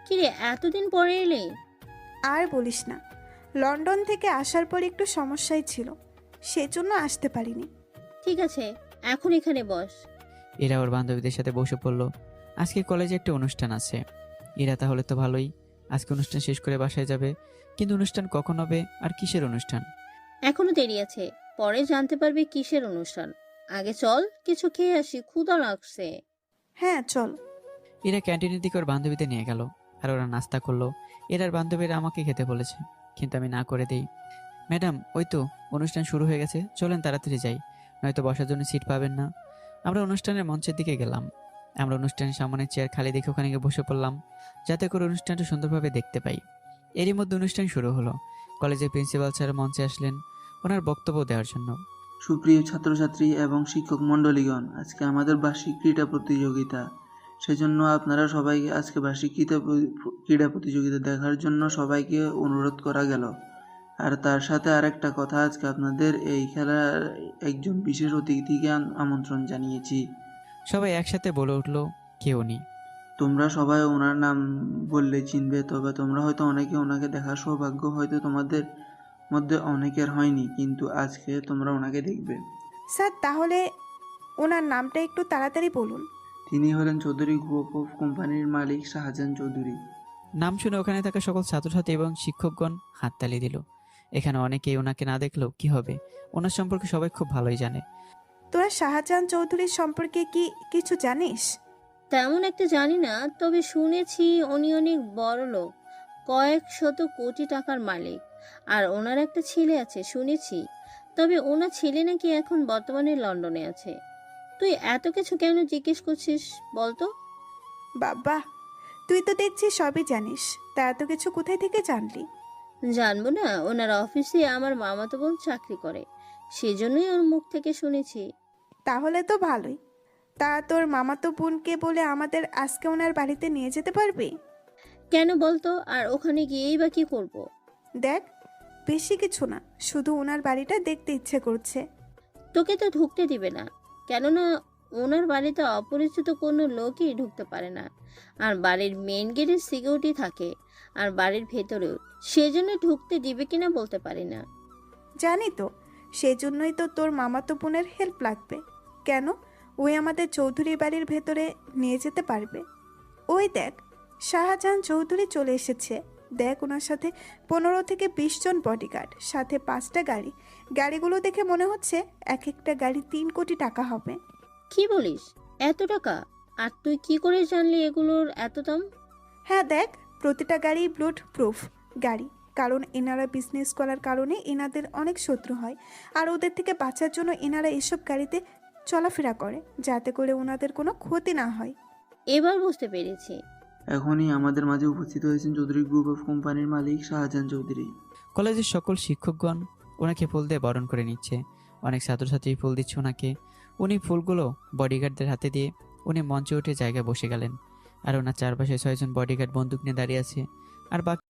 কিরে, এতদিন পরে এলি? আর বলিস না, লন্ডন থেকে আসার পর একটু সমস্যাই ছিল, সেজন্য আসতে পারিনি। ঠিক আছে, এখন এখানে বস। এরা ওর বান্ধবীদের সাথে বসে পড়ল। আজকে কলেজে একটা অনুষ্ঠান আছে। এরা তাহলে তো ভালোই, আজকে অনুষ্ঠান শেষ করে বাসায় যাবে। কিন্তু অনুষ্ঠান কখন হবে আর কিসের অনুষ্ঠান? এখনো দেরি আছে, পরে জানতে পারবি কিসের অনুষ্ঠান। আগে চল, কিছু খেয়ে আসি, ক্ষুধা লাগছে। হ্যাঁ চল। এরা ক্যান্টিনের দিকে ওর বান্ধবীদের নিয়ে গেল, আর ওরা নাস্তা করলো। এরার বান্ধবীরা আমাকে খেতে বলেছে, কিন্তু আমি না করে দিই। ম্যাডাম, ওই তো অনুষ্ঠান শুরু হয়ে গেছে, চলেন তাড়াতাড়ি যাই, নয়তো বসার জন্য সিট পাবেন না। আমরা অনুষ্ঠানের মঞ্চের দিকে গেলাম। আমরা অনুষ্ঠানের সামনে চেয়ার খালি দেখে ওখানে গিয়ে বসে পড়লাম, যাতে করে অনুষ্ঠানটা সুন্দরভাবে দেখতে পাই। এরই মধ্যে অনুষ্ঠান শুরু হলো। কলেজের প্রিন্সিপাল স্যার মঞ্চে আসলেন ওনার বক্তব্য দেওয়ার জন্য। সুপ্রিয় ছাত্রছাত্রী এবং শিক্ষক মণ্ডলীগণ, আজকে আমাদের বার্ষিক ক্রীড়া প্রতিযোগিতা। সেজন্য আপনারা সবাইকে আজকে বার্ষিক ক্রীড়া প্রতিযোগিতা দেখার জন্য সবাইকে অনুরোধ করা গেল। আর তার সাথে আরেকটা কথা, আজকে আপনাদের এই খেলার একজন বিশেষ অতিথিকে আমন্ত্রণ জানিয়েছি। সবাই একসাথে বলে উঠলো, কে উনি? তোমরা সবাই ওনার নাম বললে চিনবে, তবে তোমরা হয়তো অনেকে ওনাকে দেখার সৌভাগ্য হয়তো তোমাদের মধ্যে অনেকের হয়নি, কিন্তু আজকে তোমরা ওনাকে দেখবে। স্যার, তাহলে ওনার নামটা একটু তাড়াতাড়ি বলুন। তিনি হলেন চৌধুরী গ্রুপ অফ কোম্পানির মালিক শাহজাহান চৌধুরী। নাম শুনে ওখানে থাকা সকল ছাত্রছাত্রী এবং শিক্ষকগণ হাততালি দিল। এখানে অনেকেই ওনাকে না দেখলেও কি হবে, ওনার সম্পর্কে সবাই খুব ভালোই জানে। তোরা শাহজাহান চৌধুরীর সম্পর্কে কি কিছু জানিস? তেমন একটা জানি না, তবে শুনেছি উনি অনেক বড় লোক, কয়েক শত কোটি টাকার মালিক। আর ওনার একটা ছেলে আছে শুনেছি, তবে ওনার ছেলে নাকি এখন বর্তমানে লন্ডনে আছে। তুই এত কিছু কেন জিজ্ঞেস করছিস বলতো? বাবা, তুই তো দেখছিস সবই জানিস, তা এত কিছু কোথায় থেকে জানলি? জানবো না? ওনার অফিসে আমার মামাতো বোন চাকরি করে, সেজন্যই ওর মুখ থেকে শুনেছি। তাহলে তো ভালোই। তা তোর মামাতো বোনকে বলে আমাদের আজকে ওনার বাড়িতে নিয়ে যেতে পারবি? কেন বলতো? আর ওখানে গিয়েই বা কি করবো? দেখ, বেশি কিছু না, শুধু ওনার বাড়িটা দেখতে ইচ্ছে করছে। তোকে তো ঢুকতে দিবে না, কেননা ওনার বাড়িতে অপরিচিত কোনো লোকই ঢুকতে পারে না। আর বাড়ির মেইন গেটে সিকিউরিটি থাকে, আর বাড়ির ভেতরেও। সেজন্য ঢুকতে দিবে কিনা বলতে পারি না। জানি তো, সেজন্যই তো তোর মামাতো বোনের হেল্প লাগবে। কেন? ওই আমাদের চৌধুরী বাড়ির ভেতরে নিয়ে যেতে পারবে। ওই দেখ, শাহজাহান চৌধুরী চলে এসেছে। দেখ, ওনার সাথে 15 থেকে 20 জন বডিগার্ড, সাথে 5টা গাড়ি। গাড়িগুলো দেখে মনে হচ্ছে এক একটা গাড়ি 3 কোটি টাকা হবে। কি বলিস? এত টাকা? আর তুই কি করে জানলি এগুলোর এত দাম? হ্যাঁ দেখ, প্রতিটা গাড়ি ব্লুট প্রুফ গাড়ি, কারণ এনারা বিজনেস করার কারণে এনাদের অনেক শত্রু হয়। আর ওদের থেকে বাঁচার জন্য এনারা এসব গাড়িতে চলাফেরা করে, যাতে করে ওনাদের কোনো ক্ষতি না হয়। এবার বুঝতে পেরেছি। এখনই আমাদের মাঝে উপস্থিত হয়েছেন চৌধুরী গ্রুপ অফ কোম্পানির মালিক শাহজাহান চৌধুরী। কলেজের সকল শিক্ষকগণ ওনাকে ফুল দিয়ে বরণ করে নিচ্ছে। অনেক ছাত্রছাত্রী ফুল দিচ্ছে ওনাকে। উনি ফুলগুলো বডিগার্ডদের হাতে দিয়ে উনি মঞ্চে উঠে জায়গায় বসে গেলেন। আর ওনার চারপাশে 6 জন বডিগার্ড বন্দুক নিয়ে দাঁড়িয়ে আছে। আর বাকি